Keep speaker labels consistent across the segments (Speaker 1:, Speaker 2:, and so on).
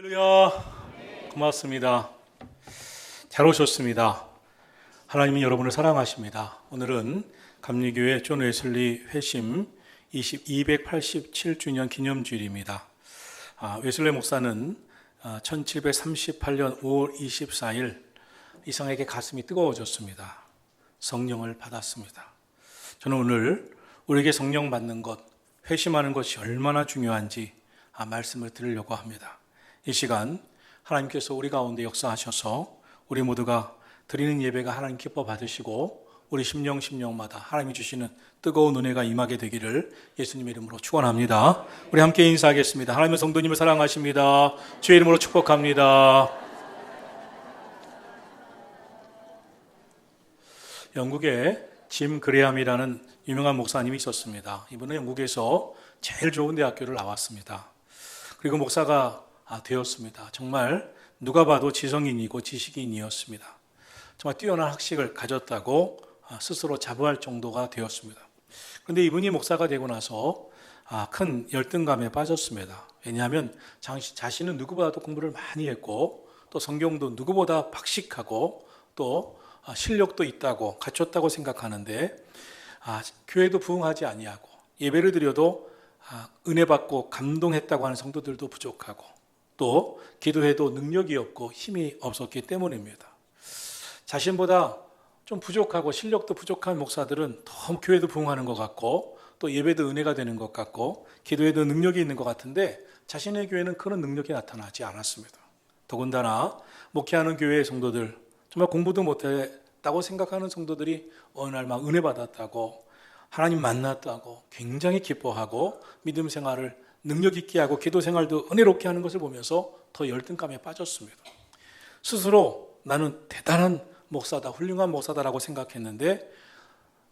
Speaker 1: 할렐루야. 고맙습니다. 잘 오셨습니다. 하나님이 여러분을 사랑하십니다. 오늘은 감리교회 존 웨슬리 회심 287주년 기념주일입니다. 웨슬리 목사는 1738년 5월 24일 이상에게 가슴이 뜨거워졌습니다. 성령을 받았습니다. 저는 오늘 우리에게 성령 받는 것, 회심하는 것이 얼마나 중요한지 말씀을 드리려고 합니다. 이 시간 하나님께서 우리 가운데 역사하셔서 우리 모두가 드리는 예배가 하나님 기뻐 받으시고 우리 심령마다 하나님이 주시는 뜨거운 은혜가 임하게 되기를 예수님의 이름으로 축원합니다. 우리 함께 인사하겠습니다. 하나님의 성도님을 사랑하십니다. 주의 이름으로 축복합니다. 영국에 짐 그레함이라는 유명한 목사님이 있었습니다. 이분은 영국에서 제일 좋은 대학교를 나왔습니다. 그리고 목사가 되었습니다. 정말 누가 봐도 지성인이고 지식인이었습니다. 정말 뛰어난 학식을 가졌다고 스스로 자부할 정도가 되었습니다. 그런데 이분이 목사가 되고 나서 큰 열등감에 빠졌습니다. 왜냐하면 자신은 누구보다도 공부를 많이 했고 또 성경도 누구보다 박식하고 또 실력도 있다고 갖췄다고 생각하는데 교회도 부흥하지 아니하고 예배를 드려도 은혜 받고 감동했다고 하는 성도들도 부족하고 또 기도해도 능력이 없고 힘이 없었기 때문입니다. 자신보다 좀 부족하고 실력도 부족한 목사들은 더 교회도 부흥하는 것 같고 또 예배도 은혜가 되는 것 같고 기도에도 능력이 있는 것 같은데 자신의 교회는 그런 능력이 나타나지 않았습니다. 더군다나 목회하는 교회의 성도들, 정말 공부도 못했다고 생각하는 성도들이 어느 날 막 은혜 받았다고 하나님 만났다고 굉장히 기뻐하고 믿음 생활을 능력 있게 하고 기도 생활도 은혜롭게 하는 것을 보면서 더 열등감에 빠졌습니다. 스스로 나는 대단한 목사다, 훌륭한 목사다라고 생각했는데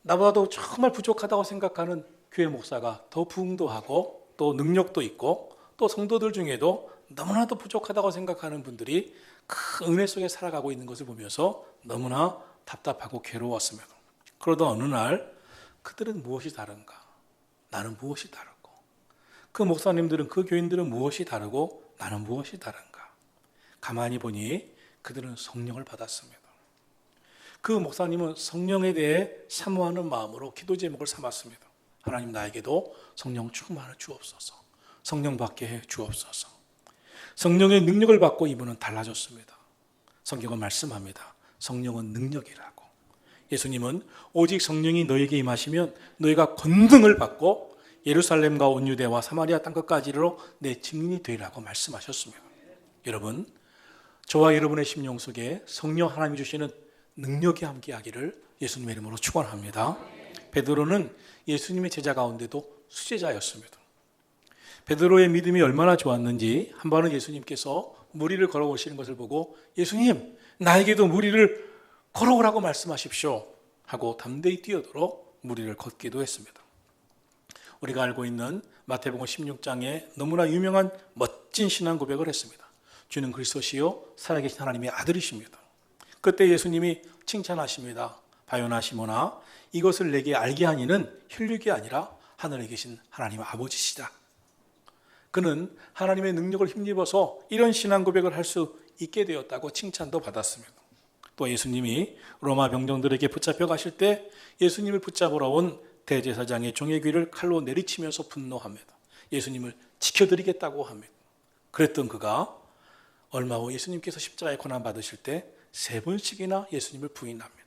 Speaker 1: 나보다도 정말 부족하다고 생각하는 교회 목사가 더 부흥도 하고 또 능력도 있고 또 성도들 중에도 너무나도 부족하다고 생각하는 분들이 큰 은혜 속에 살아가고 있는 것을 보면서 너무나 답답하고 괴로웠습니다. 그러던 어느 날 그들은 무엇이 다른가? 나는 무엇이 다르고 그 목사님들은 그 교인들은 무엇이 다르고 나는 무엇이 다른가? 가만히 보니 그들은 성령을 받았습니다. 그 목사님은 성령에 대해 사모하는 마음으로 기도 제목을 삼았습니다. 하나님 나에게도 성령 충만을 주옵소서. 성령 받게 해 주옵소서. 성령의 능력을 받고 이분은 달라졌습니다. 성경은 말씀합니다. 성령은 능력이라고. 예수님은 오직 성령이 너에게 임하시면 너희가 권능을 받고 예루살렘과 온 유대와 사마리아 땅끝까지로 내 증인이 되리라고 말씀하셨습니다. 여러분, 저와 여러분의 심령 속에 성령 하나님이 주시는 능력이 함께하기를 예수님의 이름으로 축원합니다. 베드로는 예수님의 제자 가운데도 수제자였습니다. 베드로의 믿음이 얼마나 좋았는지 한 번은 예수님께서 무리를 걸어오시는 것을 보고 예수님, 나에게도 무리를 걸어오라고 말씀하십시오 하고 담대히 뛰어들어 무리를 걷기도 했습니다. 우리가 알고 있는 마태복음 16장에 너무나 유명한 멋진 신앙 고백을 했습니다. 주는 그리스도시요 살아계신 하나님의 아들이십니다. 그때 예수님이 칭찬하십니다. 바요나 시몬아, 이것을 내게 알게 하니는 혈육이 아니라 하늘에 계신 하나님 아버지시다. 그는 하나님의 능력을 힘입어서 이런 신앙 고백을 할 수 있게 되었다고 칭찬도 받았습니다. 또 예수님이 로마 병정들에게 붙잡혀 가실 때 예수님을 붙잡으러 온 대제사장의 종의 귀를 칼로 내리치면서 분노합니다. 예수님을 지켜드리겠다고 합니다. 그랬던 그가 얼마 후 예수님께서 십자가에 고난받으실 때 3번씩이나 예수님을 부인합니다.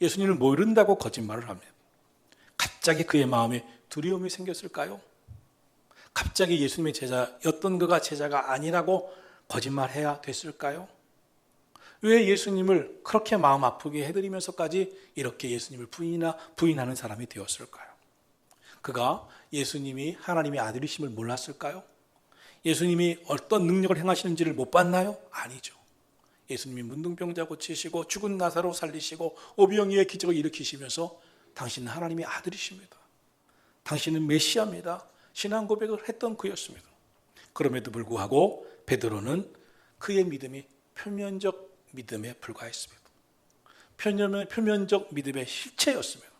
Speaker 1: 예수님을 모른다고 거짓말을 합니다. 갑자기 그의 마음에 두려움이 생겼을까요? 갑자기 예수님의 제자였던 그가 제자가 아니라고 거짓말해야 됐을까요? 왜 예수님을 그렇게 마음 아프게 해드리면서까지 이렇게 예수님을 부인하는 사람이 되었을까요? 그가 예수님이 하나님의 아들이심을 몰랐을까요? 예수님이 어떤 능력을 행하시는지를 못 봤나요? 아니죠. 예수님이 문둥병자 고치시고 죽은 나사로 살리시고 오병이의 기적을 일으키시면서 당신은 하나님의 아들이십니다. 당신은 메시아입니다. 신앙 고백을 했던 그였습니다. 그럼에도 불구하고 베드로는 그의 믿음이 표면적 믿음에 불과했습니다. 표면적 믿음의 실체였습니다.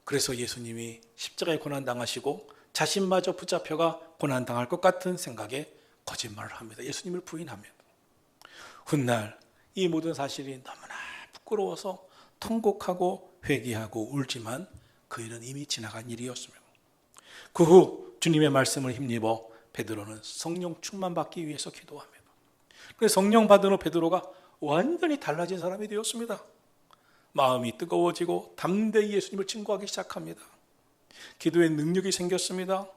Speaker 1: 그래서 예수님이 십자가에 고난당하시고 자신마저 붙잡혀가 고난당할 것 같은 생각에 거짓말을 합니다. 예수님을 부인합니다. 훗날 이 모든 사실이 너무나 부끄러워서 통곡하고 회개하고 울지만 그 일은 이미 지나간 일이었습니다. 그 후 주님의 말씀을 힘입어 베드로는 성령 충만받기 위해서 기도합니다. 그래서 성령 받은 후 베드로가 완전히 달라진 사람이 되었습니다. 마음이 뜨거워지고 담대히 예수님을 증거하기 시작합니다. 기도에 능력이 생겼습니다.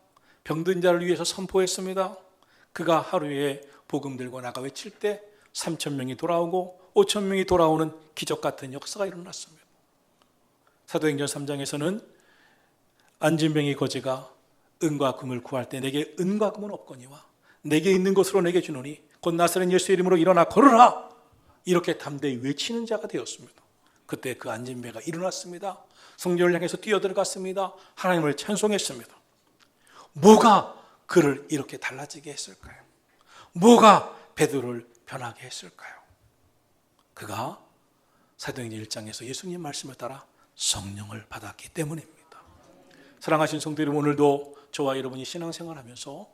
Speaker 1: 병든 자를 위해서 선포했습니다. 그가 하루에 복음 들고 나가 외칠 때 3,000명이 돌아오고 5,000명이 돌아오는 기적 같은 역사가 일어났습니다. 사도행전 3장에서는 안진병이 거지가 은과 금을 구할 때 내게 은과 금은 없거니와 내게 있는 것으로 내게 주노니 곧 나사렛 예수의 이름으로 일어나 걸으라, 이렇게 담대히 외치는 자가 되었습니다. 그때 그 안진병가 일어났습니다. 성전을 향해서 뛰어들어갔습니다. 하나님을 찬송했습니다. 뭐가 그를 이렇게 달라지게 했을까요? 뭐가 베드로를 변하게 했을까요? 그가 사도행전 1장에서 예수님 말씀을 따라 성령을 받았기 때문입니다. 사랑하신 성도 여러분, 오늘도 저와 여러분이 신앙생활하면서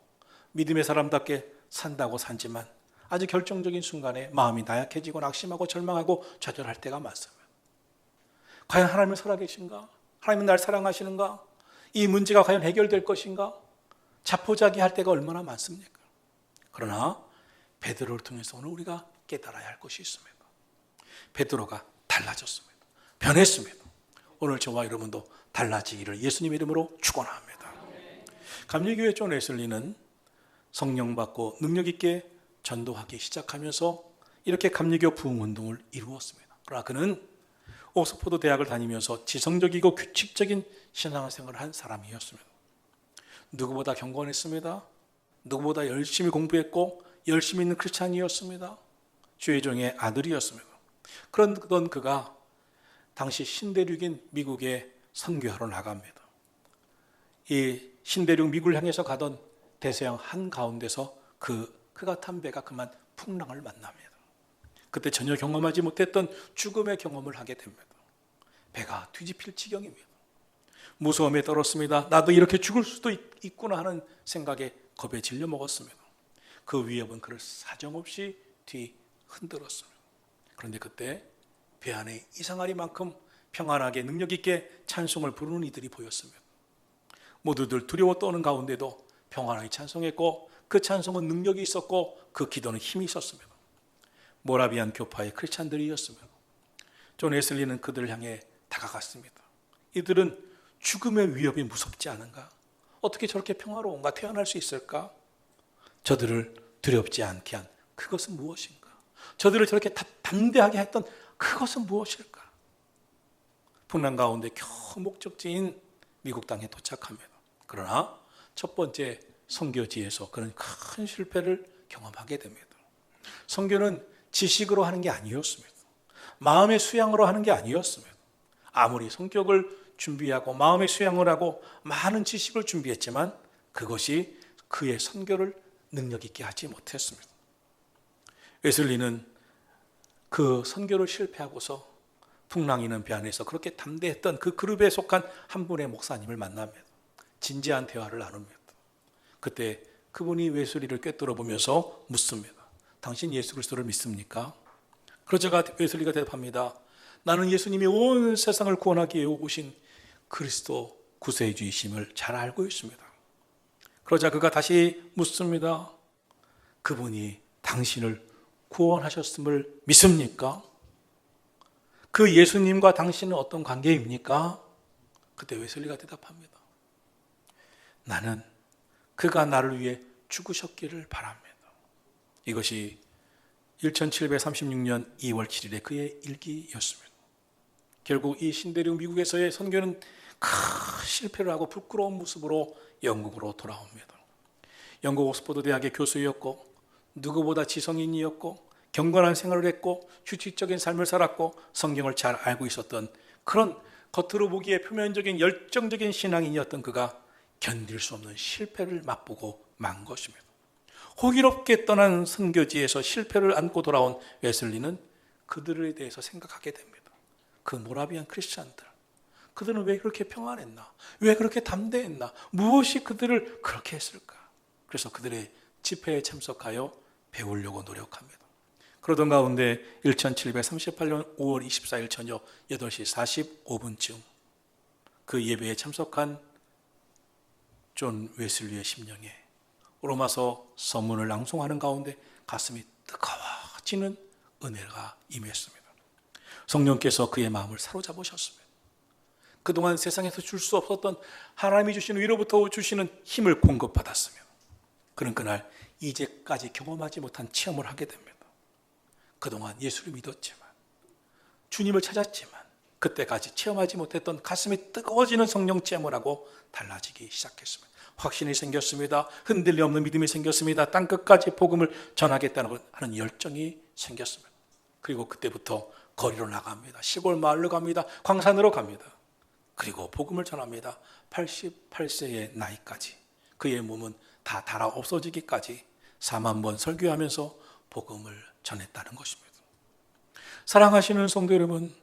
Speaker 1: 믿음의 사람답게 산다고 산지만 아주 결정적인 순간에 마음이 나약해지고 낙심하고 절망하고 좌절할 때가 많습니다. 과연 하나님은 살아계신가? 하나님은 날 사랑하시는가? 이 문제가 과연 해결될 것인가? 자포자기할 때가 얼마나 많습니까? 그러나 베드로를 통해서 오늘 우리가 깨달아야 할 것이 있습니다. 베드로가 달라졌습니다. 변했습니다. 오늘 저와 여러분도 달라지기를 예수님 이름으로 축원합니다. 감리교회 존 웨슬리는 성령 받고 능력 있게 전도하기 시작하면서 이렇게 감리교 부흥운동을 이루었습니다. 그러나 그는 옥스퍼드 대학을 다니면서 지성적이고 규칙적인 신앙생활을 한 사람이었습니다. 누구보다 경건했습니다. 누구보다 열심히 공부했고 열심히 있는 크리스찬이었습니다. 주의종의 아들이었습니다. 그런 그가 당시 신대륙인 미국에 선교하러 나갑니다. 이 신대륙 미국을 향해서 가던 대서양 한가운데서 그가 탄 배가 그만 풍랑을 만납니다. 그때 전혀 경험하지 못했던 죽음의 경험을 하게 됩니다. 배가 뒤집힐 지경입니다. 무서움에 떨었습니다. 나도 이렇게 죽을 수도 있구나 하는 생각에 겁에 질려 먹었습니다. 그 위협은 그를 사정없이 흔들었습니다. 그런데 그때 배 안에 이상하리만큼 평안하게 능력 있게 찬송을 부르는 이들이 보였습니다. 모두들 두려워 떠는 가운데도 평안하게 찬송했고 그 찬송은 능력이 있었고 그 기도는 힘이 있었습니다. 모라비안 교파의 크리스찬들이었습니다. 존 웨슬리는 그들을 향해 다가갔습니다. 이들은 죽음의 위협이 무섭지 않은가? 어떻게 저렇게 평화로운가? 태어날 수 있을까? 저들을 두렵지 않게 한 그것은 무엇인가? 저들을 저렇게 담대하게 했던 그것은 무엇일까? 풍랑 가운데 겨우 목적지인 미국 땅에 도착합니다. 그러나 첫 번째 선교지에서 그런 큰 실패를 경험하게 됩니다. 선교는 지식으로 하는 게 아니었습니다. 마음의 수양으로 하는 게 아니었습니다. 아무리 성격을 준비하고 마음의 수양을 하고 많은 지식을 준비했지만 그것이 그의 선교를 능력 있게 하지 못했습니다. 웨슬리는 그 선교를 실패하고서 풍랑이는 배 안에서 그렇게 담대했던 그 그룹에 속한 한 분의 목사님을 만납니다. 진지한 대화를 나눕니다. 그때 그분이 웨슬리를 꿰뚫어 보면서 묻습니다. 당신 예수 그리스도를 믿습니까? 그러자 웨슬리가 대답합니다. 나는 예수님이 온 세상을 구원하기 위해 오신 그리스도 구세주이심을 잘 알고 있습니다. 그러자 그가 다시 묻습니다. 그분이 당신을 구원하셨음을 믿습니까? 그 예수님과 당신은 어떤 관계입니까? 그때 웨슬리가 대답합니다. 나는 그가 나를 위해 죽으셨기를 바랍니다. 이것이 1736년 2월 7일에 그의 일기였습니다. 결국 이 신대륙 미국에서의 선교는 큰 실패를 하고 부끄러운 모습으로 영국으로 돌아옵니다. 영국 옥스퍼드 대학의 교수였고 누구보다 지성인이었고 경건한 생활을 했고 규칙적인 삶을 살았고 성경을 잘 알고 있었던 그런 겉으로 보기에 표면적인 열정적인 신앙인이었던 그가 견딜 수 없는 실패를 맛보고 만 것입니다. 호기롭게 떠난 선교지에서 실패를 안고 돌아온 웨슬리는 그들에 대해서 생각하게 됩니다. 그 모라비안 크리스찬들, 그들은 왜 그렇게 평안했나? 왜 그렇게 담대했나? 무엇이 그들을 그렇게 했을까? 그래서 그들의 집회에 참석하여 배우려고 노력합니다. 그러던 가운데 1738년 5월 24일 저녁 8시 45분쯤 그 예배에 참석한 존 웨슬리의 심령에 로마서 서문을 낭송하는 가운데 가슴이 뜨거워지는 은혜가 임했습니다. 성령께서 그의 마음을 사로잡으셨습니다. 그동안 세상에서 줄 수 없었던 하나님이 주시는 위로부터 주시는 힘을 공급받았으며 그는 그날 이제까지 경험하지 못한 체험을 하게 됩니다. 그동안 예수를 믿었지만 주님을 찾았지만 그때까지 체험하지 못했던 가슴이 뜨거워지는 성령 체험을 하고 달라지기 시작했습니다. 확신이 생겼습니다. 흔들림 없는 믿음이 생겼습니다. 땅끝까지 복음을 전하겠다는 하는 열정이 생겼습니다. 그리고 그때부터 거리로 나갑니다. 시골 마을로 갑니다. 광산으로 갑니다. 그리고 복음을 전합니다. 88세의 나이까지 그의 몸은 다 닳아 없어지기까지 4만 번 설교하면서 복음을 전했다는 것입니다. 사랑하시는 성도 여러분,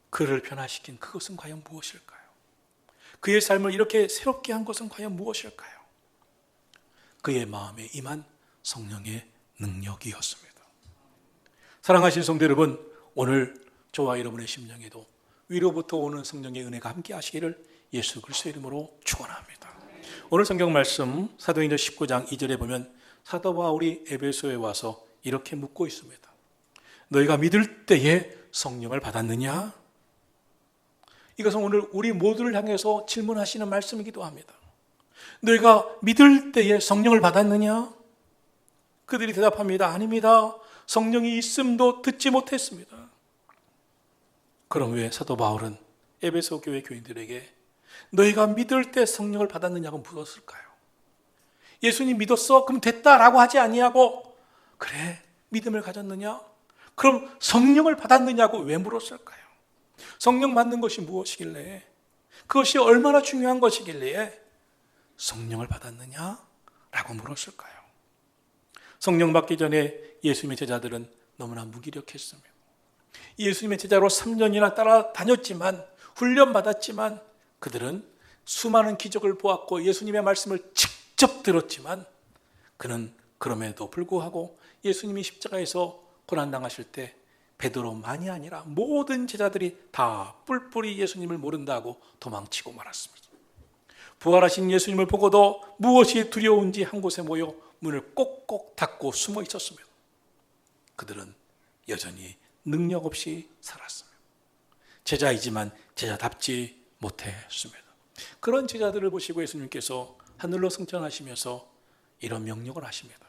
Speaker 1: 그를 변화시킨 그것은 과연 무엇일까요? 그의 삶을 이렇게 새롭게 한 것은 과연 무엇일까요? 그의 마음에 임한 성령의 능력이었습니다. 사랑하시는 성도 여러분, 오늘 저와 여러분의 심령에도 위로부터 오는 성령의 은혜가 함께 하시기를 예수 그리스도의 이름으로 축원합니다. 오늘 성경 말씀 사도행전 19장 2절에 보면 사도 바울이 에베소에 와서 이렇게 묻고 있습니다. 너희가 믿을 때에 성령을 받았느냐? 이것은 오늘 우리 모두를 향해서 질문하시는 말씀이기도 합니다. 너희가 믿을 때에 성령을 받았느냐? 그들이 대답합니다. 아닙니다. 성령이 있음도 듣지 못했습니다. 그럼 왜 사도 바울은 에베소 교회 교인들에게 너희가 믿을 때 성령을 받았느냐고 물었을까요? 예수님 믿었어? 그럼 됐다라고 하지 아니하고 그래 믿음을 가졌느냐? 그럼 성령을 받았느냐고 왜 물었을까요? 성령 받는 것이 무엇이길래 그것이 얼마나 중요한 것이길래 성령을 받았느냐? 라고 물었을까요? 성령 받기 전에 예수님의 제자들은 너무나 무기력했습니다. 예수님의 제자로 3년이나 따라다녔지만 훈련받았지만 그들은 수많은 기적을 보았고 예수님의 말씀을 직접 들었지만 그는 그럼에도 불구하고 예수님이 십자가에서 고난당하실 때 베드로만이 아니라 모든 제자들이 다 뿔뿔이 예수님을 모른다고 도망치고 말았습니다. 부활하신 예수님을 보고도 무엇이 두려운지 한 곳에 모여 문을 꼭꼭 닫고 숨어 있었습니다. 그들은 여전히 능력 없이 살았습니다. 제자이지만 제자답지 못했습니다. 그런 제자들을 보시고 예수님께서 하늘로 승천하시면서 이런 명령을 하십니다.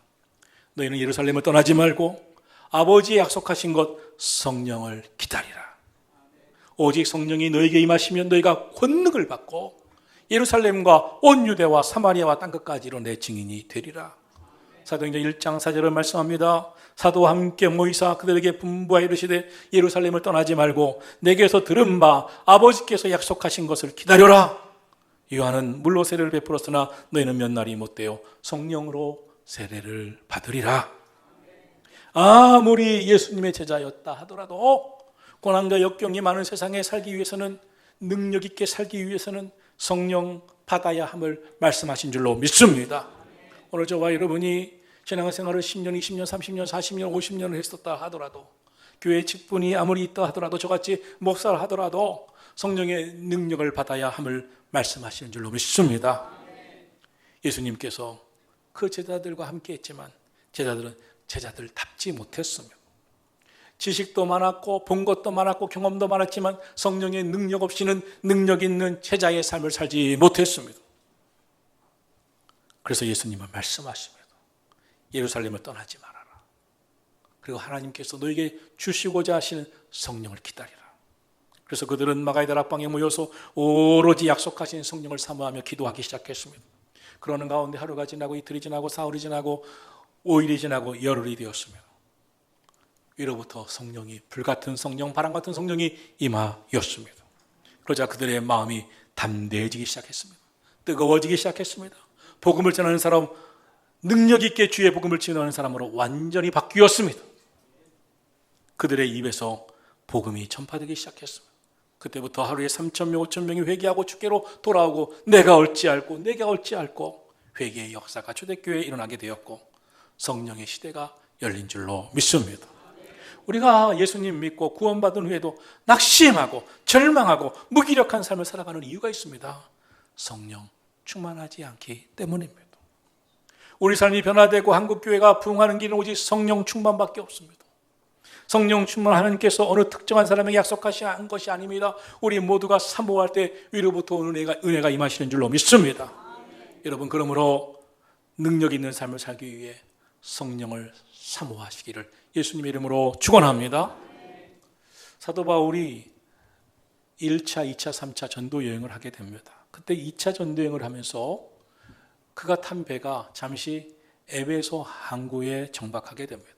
Speaker 1: 너희는 예루살렘을 떠나지 말고 아버지의 약속하신 것 성령을 기다리라. 오직 성령이 너에게 임하시면 너희가 권능을 받고 예루살렘과 온 유대와 사마리아와 땅끝까지로 내 증인이 되리라. 사도행전 1장 4절을 말씀합니다. 사도와 함께 모이사 그들에게 분부하여 이르시되 예루살렘을 떠나지 말고 내게서 들은 바 아버지께서 약속하신 것을 기다려라. 요한은 물로 세례를 베풀었으나 너희는 몇 날이 못되어 성령으로 세례를 받으리라. 아무리 예수님의 제자였다 하더라도 고난과 역경이 많은 세상에 살기 위해서는 능력 있게 살기 위해서는 성령 받아야 함을 말씀하신 줄로 믿습니다. 오늘 저와 여러분이 신앙생활을 10년, 20년, 30년, 40년, 50년을 했었다 하더라도 교회 직분이 아무리 있다 하더라도 저같이 목사를 하더라도 성령의 능력을 받아야 함을 말씀하시는 줄로 믿습니다. 예수님께서 그 제자들과 함께 했지만 제자들은 제자들답지 못했으며 지식도 많았고 본 것도 많았고 경험도 많았지만 성령의 능력 없이는 능력 있는 제자의 삶을 살지 못했습니다. 그래서 예수님은 말씀하십니다. 예루살렘을 떠나지 말아라. 그리고 하나님께서 너에게 주시고자 하시는 성령을 기다리라. 그래서 그들은 마가의 다락방에 모여서 오로지 약속하신 성령을 사모하며 기도하기 시작했습니다. 그러는 가운데 하루가 지나고 이틀이 지나고 사흘이 지나고 5일이 지나고 열흘이 되었습니다. 위로부터 성령이 불같은 성령, 바람 같은 성령이 임하였습니다. 그러자 그들의 마음이 담대해지기 시작했습니다. 뜨거워지기 시작했습니다. 복음을 전하는 사람, 능력 있게 주의 복음을 전하는 사람으로 완전히 바뀌었습니다. 그들의 입에서 복음이 전파되기 시작했습니다. 그때부터 하루에 3,000명, 5,000명이 회개하고 주께로 돌아오고 내가 어찌 알고 회개의 역사가 초대교회에 일어나게 되었고 성령의 시대가 열린 줄로 믿습니다. 우리가 예수님 믿고 구원받은 후에도 낙심하고 절망하고 무기력한 삶을 살아가는 이유가 있습니다. 성령 충만하지 않기 때문입니다. 우리 삶이 변화되고 한국교회가 부흥하는 길은 오직 성령 충만밖에 없습니다. 성령 충만 하나님께서 어느 특정한 사람에게 약속하신 것이 아닙니다. 우리 모두가 사모할 때 위로부터 오는 은혜가 임하시는 줄로 믿습니다. 여러분, 그러므로 능력 있는 삶을 살기 위해 성령을 사모하시기를 예수님의 이름으로 축원합니다. 사도 바울이 1차, 2차, 3차 전도 여행을 하게 됩니다. 그때 2차 전도 여행을 하면서 그가 탄 배가 잠시 에베소 항구에 정박하게 됩니다.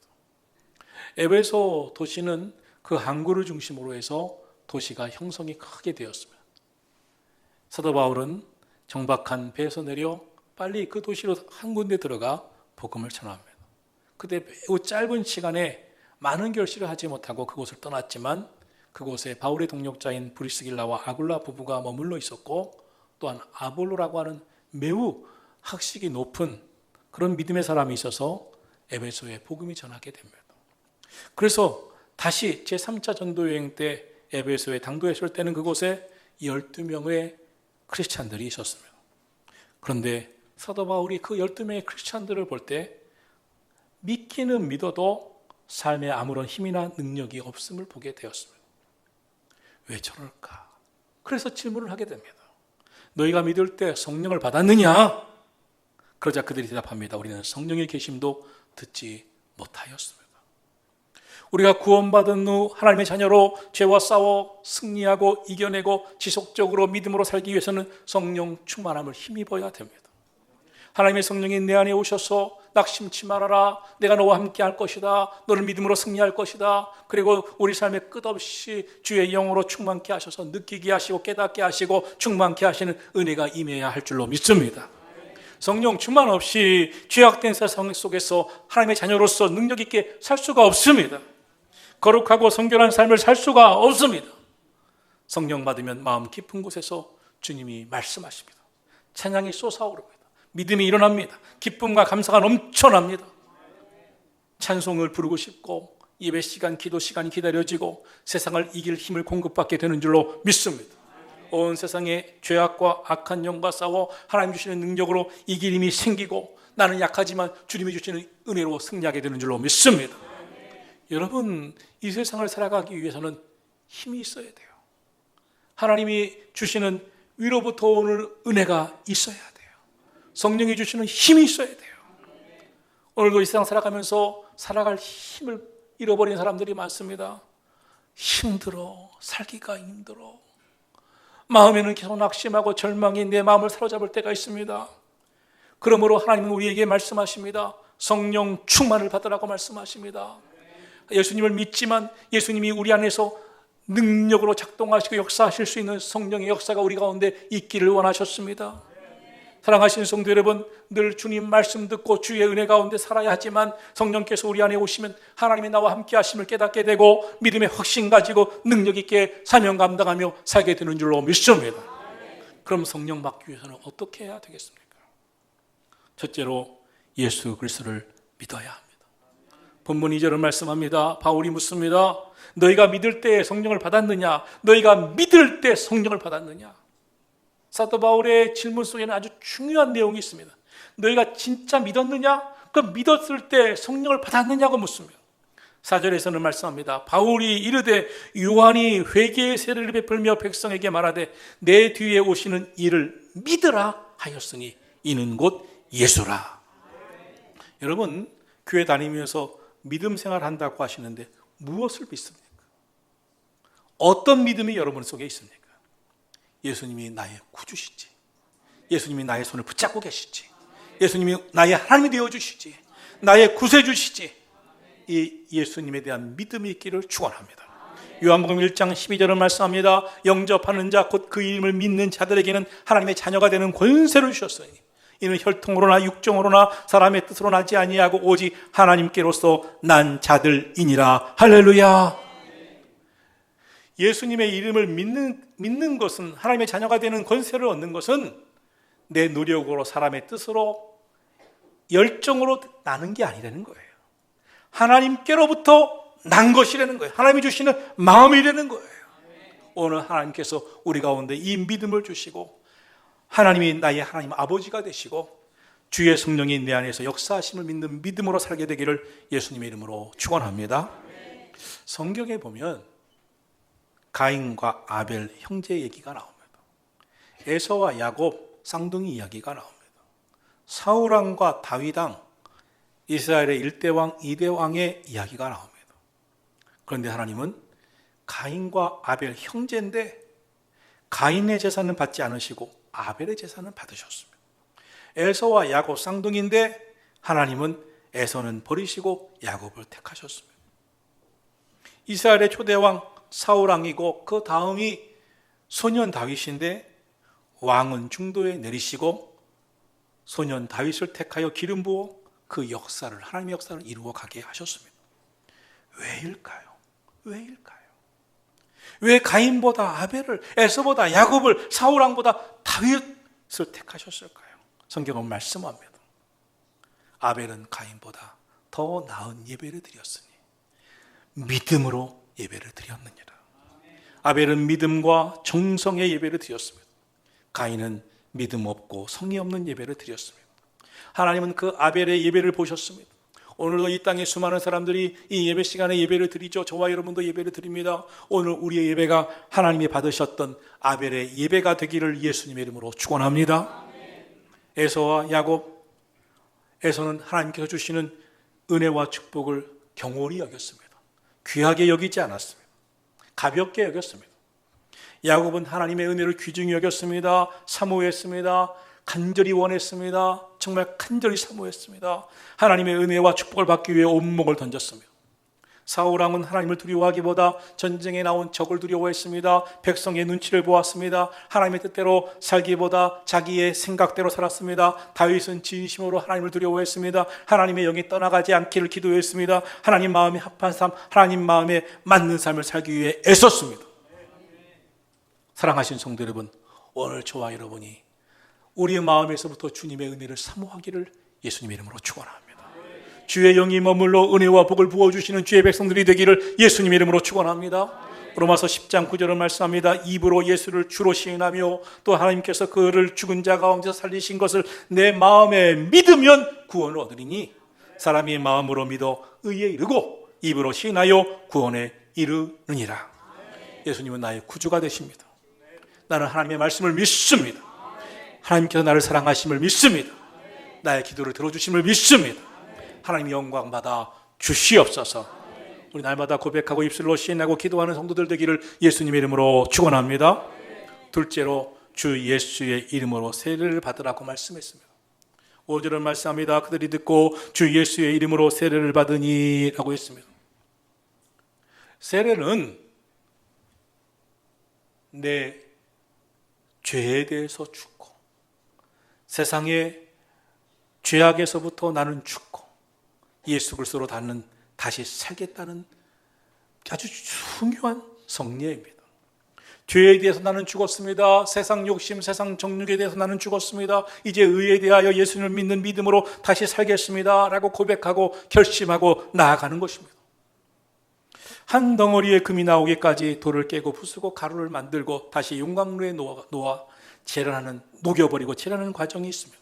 Speaker 1: 에베소 도시는 그 항구를 중심으로 해서 도시가 형성이 크게 되었습니다. 사도 바울은 정박한 배에서 내려 빨리 그 도시로 한 군데 들어가 복음을 전합니다. 그때 매우 짧은 시간에 많은 결실을 하지 못하고 그곳을 떠났지만 그곳에 바울의 동력자인 브리스길라와 아굴라 부부가 머물러 있었고 또한 아볼로라고 하는 매우 학식이 높은 그런 믿음의 사람이 있어서 에베소에 복음이 전하게 됩니다. 그래서 다시 제3차 전도여행 때 에베소에 당도했을 때는 그곳에 12명의 크리스찬들이 있었습니다. 그런데 사도 바울이 그 12명의 크리스찬들을 볼 때 믿기는 믿어도 삶에 아무런 힘이나 능력이 없음을 보게 되었습니다. 왜 저럴까? 그래서 질문을 하게 됩니다. 너희가 믿을 때 성령을 받았느냐? 그러자 그들이 대답합니다. 우리는 성령의 계심도 듣지 못하였습니다. 우리가 구원받은 후 하나님의 자녀로 죄와 싸워 승리하고 이겨내고 지속적으로 믿음으로 살기 위해서는 성령 충만함을 힘입어야 됩니다. 하나님의 성령이 내 안에 오셔서 낙심치 말아라. 내가 너와 함께 할 것이다. 너를 믿음으로 승리할 것이다. 그리고 우리 삶에 끝없이 주의 영으로 충만케 하셔서 느끼게 하시고 깨닫게 하시고 충만케 하시는 은혜가 임해야 할 줄로 믿습니다. 성령 충만 없이 죄악된 세상 속에서 하나님의 자녀로서 능력 있게 살 수가 없습니다. 거룩하고 성결한 삶을 살 수가 없습니다. 성령 받으면 마음 깊은 곳에서 주님이 말씀하십니다. 찬양이 솟아오릅니다. 믿음이 일어납니다. 기쁨과 감사가 넘쳐납니다. 찬송을 부르고 싶고 예배 시간, 기도 시간이 기다려지고 세상을 이길 힘을 공급받게 되는 줄로 믿습니다. 온 세상의 죄악과 악한 영과 싸워 하나님 주시는 능력으로 이길 힘이 생기고 나는 약하지만 주님이 주시는 은혜로 승리하게 되는 줄로 믿습니다. 여러분, 이 세상을 살아가기 위해서는 힘이 있어야 돼요. 하나님이 주시는 위로부터 오는 은혜가 있어야 돼요. 성령이 주시는 힘이 있어야 돼요. 오늘도 이 세상 살아가면서 살아갈 힘을 잃어버린 사람들이 많습니다. 힘들어, 살기가 힘들어. 마음에는 계속 낙심하고 절망이 내 마음을 사로잡을 때가 있습니다. 그러므로 하나님은 우리에게 말씀하십니다. 성령 충만을 받으라고 말씀하십니다. 예수님을 믿지만 예수님이 우리 안에서 능력으로 작동하시고 역사하실 수 있는 성령의 역사가 우리 가운데 있기를 원하셨습니다. 사랑하시는 성도 여러분, 늘 주님 말씀 듣고 주의 은혜 가운데 살아야 하지만 성령께서 우리 안에 오시면 하나님이 나와 함께 하심을 깨닫게 되고 믿음의 확신 가지고 능력 있게 사명 감당하며 살게 되는 줄로 믿습니다. 그럼 성령 받기 위해서는 어떻게 해야 되겠습니까? 첫째로 예수 그리스도를 믿어야 합니다. 본문 2절은 말씀합니다. 바울이 묻습니다. 너희가 믿을 때 성령을 받았느냐? 너희가 믿을 때 성령을 받았느냐? 사도 바울의 질문 속에는 아주 중요한 내용이 있습니다. 너희가 진짜 믿었느냐? 그 믿었을 때 성령을 받았느냐고 묻습니다. 4절에서는 말씀합니다. 바울이 이르되 요한이 회개의 세례를 베풀며 백성에게 말하되 내 뒤에 오시는 이를 믿으라 하였으니 이는 곧 예수라. 여러분, 교회 다니면서 믿음 생활한다고 하시는데 무엇을 믿습니까? 어떤 믿음이 여러분 속에 있습니까? 예수님이 나의 구주시지, 예수님이 나의 손을 붙잡고 계시지, 예수님이 나의 하나님이 되어주시지, 나의 구세주시지, 이 예수님에 대한 믿음이 있기를 축원합니다. 요한복음 1장 12절은 말씀합니다. 영접하는 자 곧 그 이름을 믿는 자들에게는 하나님의 자녀가 되는 권세를 주셨으니 이는 혈통으로나 육정으로나 사람의 뜻으로 나지 아니하고 오직 하나님께로서 난 자들이니라. 할렐루야. 예수님의 이름을 믿는 것은, 하나님의 자녀가 되는 권세를 얻는 것은 내 노력으로 사람의 뜻으로 열정으로 나는 게 아니라는 거예요. 하나님께로부터 난 것이라는 거예요. 하나님이 주시는 마음이라는 거예요. 오늘 하나님께서 우리 가운데 이 믿음을 주시고 하나님이 나의 하나님 아버지가 되시고 주의 성령이 내 안에서 역사하심을 믿는 믿음으로 살게 되기를 예수님의 이름으로 축원합니다. 성경에 보면 가인과 아벨 형제 얘기가 나옵니다. 에서와 야곱 쌍둥이 이야기가 나옵니다. 사울왕과 다윗왕, 이스라엘의 1대왕, 2대왕의 이야기가 나옵니다. 그런데 하나님은 가인과 아벨 형제인데 가인의 제사는 받지 않으시고 아벨의 제사는 받으셨습니다. 에서와 야곱 쌍둥이인데 하나님은 에서는 버리시고 야곱을 택하셨습니다. 이스라엘의 초대왕 사울왕이고 그 다음이 소년 다윗인데 왕은 중도에 내리시고 소년 다윗을 택하여 기름 부어 그 역사를, 하나님의 역사를 이루어 가게 하셨습니다. 왜일까요? 왜일까요? 왜 가인보다 아벨을, 에서보다 야곱을, 사울왕보다 다윗을 택하셨을까요? 성경은 말씀합니다. 아벨은 가인보다 더 나은 예배를 드렸으니 믿음으로 예배를 드렸느니라. 아벨은 믿음과 정성의 예배를 드렸습니다. 가인은 믿음 없고 성의 없는 예배를 드렸습니다. 하나님은 그 아벨의 예배를 보셨습니다. 오늘도 이 땅에 수많은 사람들이 이 예배 시간에 예배를 드리죠. 저와 여러분도 예배를 드립니다. 오늘 우리의 예배가 하나님이 받으셨던 아벨의 예배가 되기를 예수님의 이름으로 축원합니다. 에서와 야곱, 에서는 하나님께서 주시는 은혜와 축복을 경홀히 여겼습니다. 귀하게 여기지 않았습니다. 가볍게 여겼습니다. 야곱은 하나님의 은혜를 귀중히 여겼습니다. 사모했습니다. 간절히 원했습니다. 정말 간절히 사모했습니다. 하나님의 은혜와 축복을 받기 위해 온몸을 던졌습니다. 사울왕은 하나님을 두려워하기보다 전쟁에 나온 적을 두려워했습니다. 백성의 눈치를 보았습니다. 하나님의 뜻대로 살기보다 자기의 생각대로 살았습니다. 다윗은 진심으로 하나님을 두려워했습니다. 하나님의 영이 떠나가지 않기를 기도했습니다. 하나님 마음에 합한 삶, 하나님 마음에 맞는 삶을 살기 위해 애썼습니다. 사랑하신 성도 여러분, 오늘 저와 여러분이 우리의 마음에서부터 주님의 은혜를 사모하기를 예수님의 이름으로 축원합니다. 주의 영이 머물러 은혜와 복을 부어주시는 주의 백성들이 되기를 예수님의 이름으로 축원합니다. 로마서 10장 9절은 말씀합니다. 입으로 예수를 주로 시인하며 또 하나님께서 그를 죽은 자 가운데서 살리신 것을 내 마음에 믿으면 구원을 얻으리니 사람이 마음으로 믿어 의에 이르고 입으로 시인하여 구원에 이르느니라. 예수님은 나의 구주가 되십니다. 나는 하나님의 말씀을 믿습니다. 하나님께서 나를 사랑하심을 믿습니다. 나의 기도를 들어주심을 믿습니다. 하나님 영광 받아 주시옵소서. 우리 날마다 고백하고 입술로 시인하고 기도하는 성도들 되기를 예수님의 이름으로 축원합니다. 둘째로 주 예수의 이름으로 세례를 받으라고 말씀했습니다. 5절은 말씀합니다. 그들이 듣고 주 예수의 이름으로 세례를 받으니 라고 했습니다. 세례는 내 죄에 대해서 죽고 세상의 죄악에서부터 나는 죽고 예수 그리스도로 나는 다시 살겠다는 아주 중요한 성례입니다. 죄에 대해서 나는 죽었습니다. 세상 욕심, 세상 정욕에 대해서 나는 죽었습니다. 이제 의에 대하여 예수님을 믿는 믿음으로 다시 살겠습니다 라고 고백하고 결심하고 나아가는 것입니다. 한 덩어리의 금이 나오기까지 돌을 깨고 부수고 가루를 만들고 다시 용광로에 놓아 재련하는, 녹여버리고 재련하는 과정이 있습니다.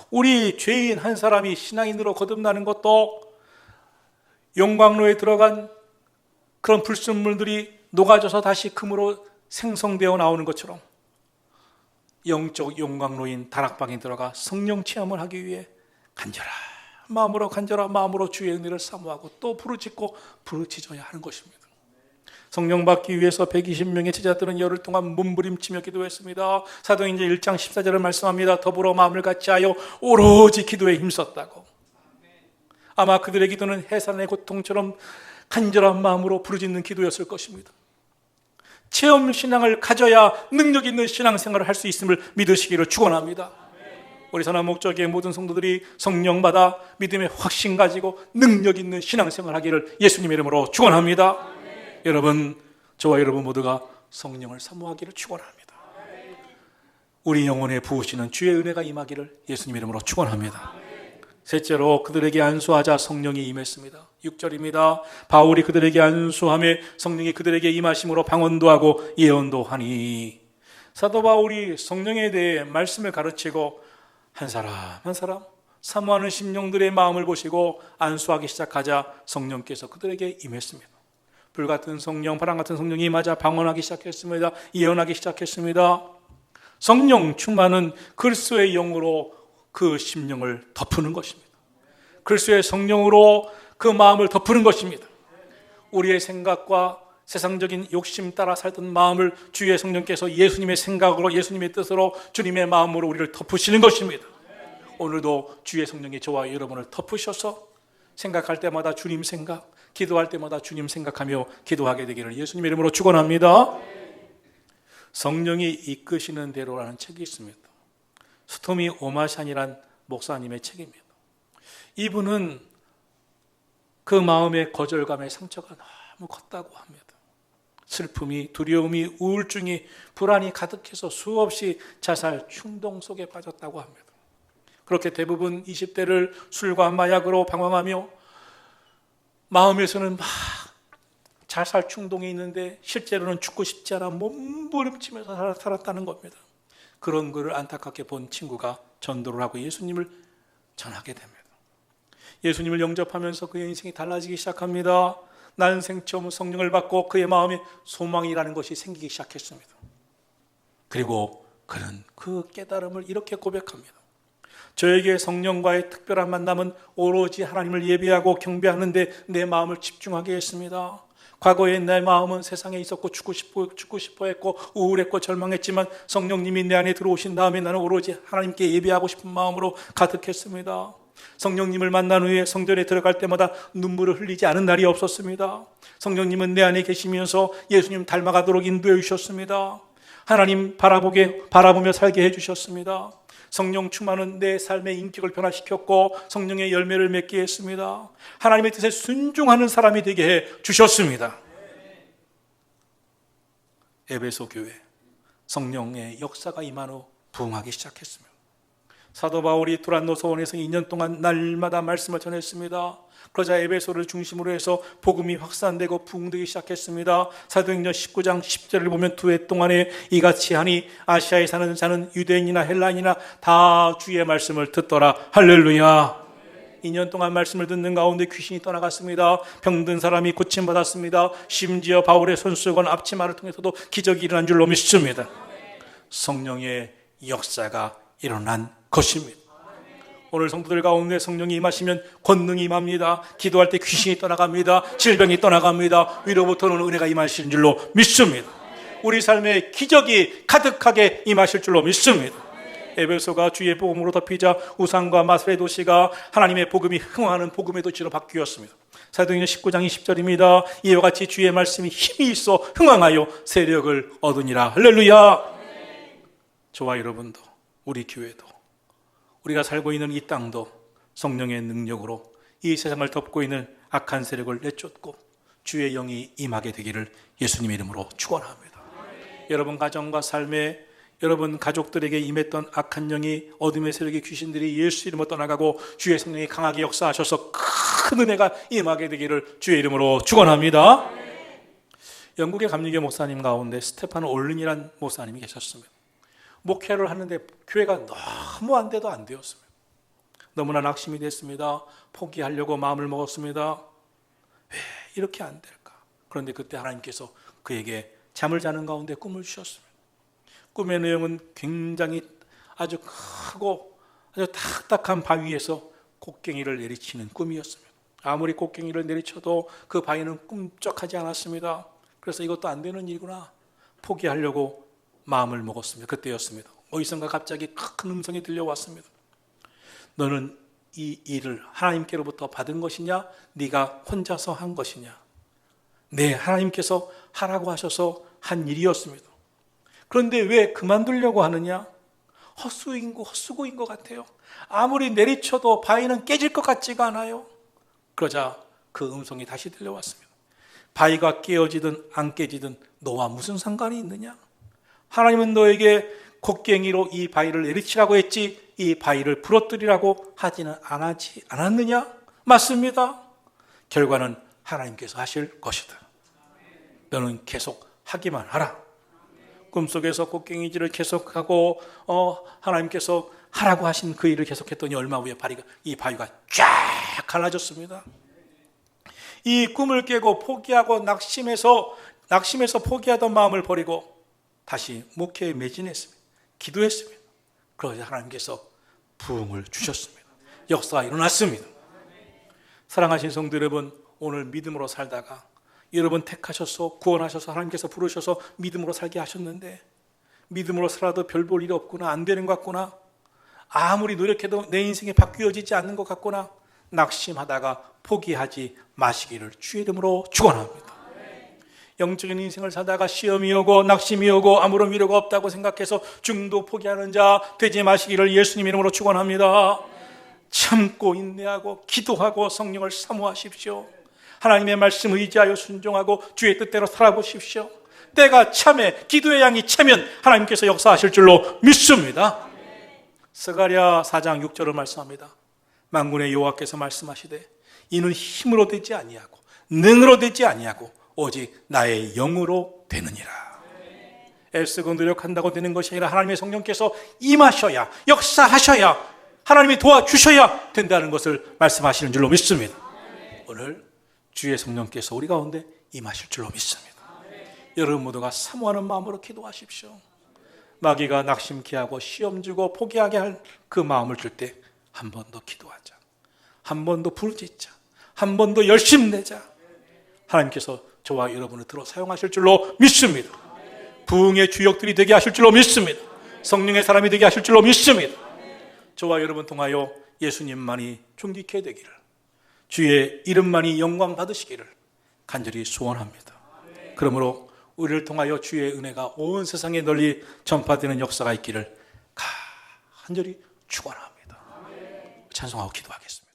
Speaker 1: 우리 죄인 한 사람이 신앙인으로 거듭나는 것도 용광로에 들어간 그런 불순물들이 녹아져서 다시 금으로 생성되어 나오는 것처럼 영적 용광로인 다락방에 들어가 성령 체험을 하기 위해 간절한 마음으로 주의 은혜를 사모하고 또 부르짖어야 하는 것입니다. 성령 받기 위해서 120명의 제자들은 열흘 동안 몸부림치며 기도했습니다. 사도행전 1장 14절을 말씀합니다. 더불어 마음을 같이하여 오로지 기도에 힘썼다고. 아마 그들의 기도는 해산의 고통처럼 간절한 마음으로 부르짖는 기도였을 것입니다. 체험 신앙을 가져야 능력 있는 신앙생활을 할 수 있음을 믿으시기를 축원합니다. 우리 선한 목적의 모든 성도들이 성령 받아 믿음의 확신 가지고 능력 있는 신앙생활을 하기를 예수님의 이름으로 축원합니다. 여러분, 저와 여러분 모두가 성령을 사모하기를 축원합니다. 우리 영혼에 부으시는 주의 은혜가 임하기를 예수님의 이름으로 축원합니다. 셋째로 그들에게 안수하자 성령이 임했습니다. 6절입니다. 바울이 그들에게 안수하며 성령이 그들에게 임하심으로 방언도 하고 예언도 하니. 사도 바울이 성령에 대해 말씀을 가르치고 한 사람 한 사람 사모하는 심령들의 마음을 보시고 안수하기 시작하자 성령께서 그들에게 임했습니다. 불같은 성령, 바람같은 성령이 임하자 방언하기 시작했습니다. 예언하기 시작했습니다. 성령 충만은 그리스도의 영으로 그 심령을 덮는 것입니다. 그리스도의 성령으로 그 마음을 덮는 것입니다. 우리의 생각과 세상적인 욕심 따라 살던 마음을 주의 성령께서 예수님의 생각으로, 예수님의 뜻으로, 주님의 마음으로 우리를 덮으시는 것입니다. 오늘도 주의 성령이 저와 여러분을 덮으셔서 생각할 때마다 주님 생각, 기도할 때마다 주님 생각하며 기도하게 되기를 예수님의 이름으로 축원합니다. 성령이 이끄시는 대로라는 책이 있습니다. 스토미 오마샨이란 목사님의 책입니다. 이분은 그 마음의 거절감의 상처가 너무 컸다고 합니다. 슬픔이, 두려움이, 우울증이, 불안이 가득해서 수없이 자살 충동 속에 빠졌다고 합니다. 그렇게 대부분 20대를 술과 마약으로 방황하며 마음에서는 막 자살 충동이 있는데 실제로는 죽고 싶지 않아 몸부림치면서 살았다는 겁니다. 그런 것을 안타깝게 본 친구가 전도를 하고 예수님을 전하게 됩니다. 예수님을 영접하면서 그의 인생이 달라지기 시작합니다. 난생 처음 성령을 받고 그의 마음에 소망이라는 것이 생기기 시작했습니다. 그리고 그는 그 깨달음을 이렇게 고백합니다. 저에게 성령과의 특별한 만남은 오로지 하나님을 예배하고 경배하는 데 내 마음을 집중하게 했습니다. 과거에 내 마음은 세상에 있었고 죽고 싶어 했고 우울했고 절망했지만 성령님이 내 안에 들어오신 다음에 나는 오로지 하나님께 예배하고 싶은 마음으로 가득했습니다. 성령님을 만난 후에 성전에 들어갈 때마다 눈물을 흘리지 않은 날이 없었습니다. 성령님은 내 안에 계시면서 예수님 닮아가도록 인도해 주셨습니다. 하나님 바라보며 살게 해주셨습니다. 성령 충만은 내 삶의 인격을 변화시켰고 성령의 열매를 맺게 했습니다. 하나님의 뜻에 순종하는 사람이 되게 해 주셨습니다. 에베소 교회 성령의 역사가 임한 후 부흥하기 시작했습니다. 사도 바울이 두란노 소원에서 2년 동안 날마다 말씀을 전했습니다. 그러자 에베소를 중심으로 해서 복음이 확산되고 부흥되기 시작했습니다. 사도행전 19장 10절을 보면 두 해 동안에 이같이 하니 아시아에 사는 자는 유대인이나 헬라인이나 다 주의 말씀을 듣더라. 할렐루야. 2년 동안 말씀을 듣는 가운데 귀신이 떠나갔습니다. 병든 사람이 고침받았습니다. 심지어 바울의 손수건 앞치마를 통해서도 기적이 일어난 줄로 믿습니다. 성령의 역사가 일어난 것입니다. 오늘 성도들 가운데 성령이 임하시면 권능이 임합니다. 기도할 때 귀신이 떠나갑니다. 질병이 떠나갑니다. 위로부터는 은혜가 임하시는 줄로 믿습니다. 우리 삶에 기적이 가득하게 임하실 줄로 믿습니다. 에베소가 주의 복음으로 덮이자 우상과 마술의 도시가 하나님의 복음이 흥하는 복음의 도시로 바뀌었습니다. 사도행전 19장 20절입니다. 이와 같이 주의 말씀이 힘이 있어 흥황하여 세력을 얻으니라. 할렐루야. 저와 여러분도 우리 교회도 우리가 살고 있는 이 땅도 성령의 능력으로 이 세상을 덮고 있는 악한 세력을 내쫓고 주의 영이 임하게 되기를 예수님의 이름으로 축원합니다. 여러분 가정과 삶에 여러분 가족들에게 임했던 악한 영이 어둠의 세력의 귀신들이 예수 이름으로 떠나가고 주의 성령이 강하게 역사하셔서 큰 은혜가 임하게 되기를 주의 이름으로 축원합니다. 영국의 감리교 목사님 가운데 스테판 올린이라는 목사님이 계셨습니다. 목회를 하는데 교회가 너무 안 돼도 안 되었습니다. 너무나 낙심이 됐습니다. 포기하려고 마음을 먹었습니다. 왜 이렇게 안 될까? 그런데 그때 하나님께서 그에게 잠을 자는 가운데 꿈을 주셨습니다. 꿈의 내용은 굉장히 아주 크고 아주 딱딱한 바위에서 곡괭이를 내리치는 꿈이었습니다. 아무리 곡괭이를 내리쳐도 그 바위는 꿈쩍하지 않았습니다. 그래서 이것도 안 되는 일이구나 포기하려고 마음을 먹었습니다. 그때였습니다. 어디선가 갑자기 큰 음성이 들려왔습니다. 너는 이 일을 하나님께로부터 받은 것이냐? 네가 혼자서 한 것이냐? 네, 하나님께서 하라고 하셔서 한 일이었습니다. 그런데 왜 그만두려고 하느냐? 헛수고인 것 같아요. 아무리 내리쳐도 바위는 깨질 것 같지가 않아요. 그러자 그 음성이 다시 들려왔습니다. 바위가 깨어지든 안 깨지든 너와 무슨 상관이 있느냐? 하나님은 너에게 곡괭이로 이 바위를 내리치라고 했지 이 바위를 부러뜨리라고 하지는 않았느냐? 맞습니다. 결과는 하나님께서 하실 것이다. 너는 계속 하기만 하라. 꿈속에서 곡괭이질을 계속하고 하나님께서 하라고 하신 그 일을 계속했더니 얼마 후에 이 바위가 쫙 갈라졌습니다. 이 꿈을 깨고 포기하고 낙심해서 포기하던 마음을 버리고 다시 목회에 매진했습니다. 기도했습니다. 그러자 하나님께서 부흥을 주셨습니다. 역사가 일어났습니다. 사랑하신 성도 여러분, 오늘 믿음으로 살다가 여러분 택하셔서 구원하셔서 하나님께서 부르셔서 믿음으로 살게 하셨는데 믿음으로 살아도 별 볼 일이 없구나, 안 되는 것 같구나, 아무리 노력해도 내 인생이 바뀌어지지 않는 것 같구나 낙심하다가 포기하지 마시기를 주의 이름으로 축원합니다. 영적인 인생을 살다가 시험이 오고 낙심이 오고 아무런 위로가 없다고 생각해서 중도 포기하는 자 되지 마시기를 예수님 이름으로 축원합니다. 참고 인내하고 기도하고 성령을 사모하십시오. 하나님의 말씀 의지하여 순종하고 주의 뜻대로 살아보십시오. 때가 참에 기도의 양이 차면 하나님께서 역사하실 줄로 믿습니다. 스가랴 4장 6절을 말씀합니다. 만군의 여호와께서 말씀하시되 이는 힘으로 되지 아니하고 능으로 되지 아니하고 오직 나의 영으로 되느니라. 애쓰고 노력한다고 되는 것이 아니라 하나님의 성령께서 임하셔야, 역사하셔야, 하나님이 도와주셔야 된다는 것을 말씀하시는 줄로 믿습니다. 오늘 주의 성령께서 우리 가운데 임하실 줄로 믿습니다. 여러분 모두가 사모하는 마음으로 기도하십시오. 마귀가 낙심케 하고 시험 주고 포기하게 할 그 마음을 줄 때 한 번 더 기도하자, 한 번 더 부르짖자, 한 번 더 열심내자. 하나님께서 저와 여러분을 들어 사용하실 줄로 믿습니다. 부흥의 주역들이 되게 하실 줄로 믿습니다. 성령의 사람이 되게 하실 줄로 믿습니다. 저와 여러분 통하여 예수님만이 존귀케 되기를, 주의 이름만이 영광 받으시기를 간절히 소원합니다. 그러므로 우리를 통하여 주의 은혜가 온 세상에 널리 전파되는 역사가 있기를 간절히 축원합니다. 찬송하고 기도하겠습니다.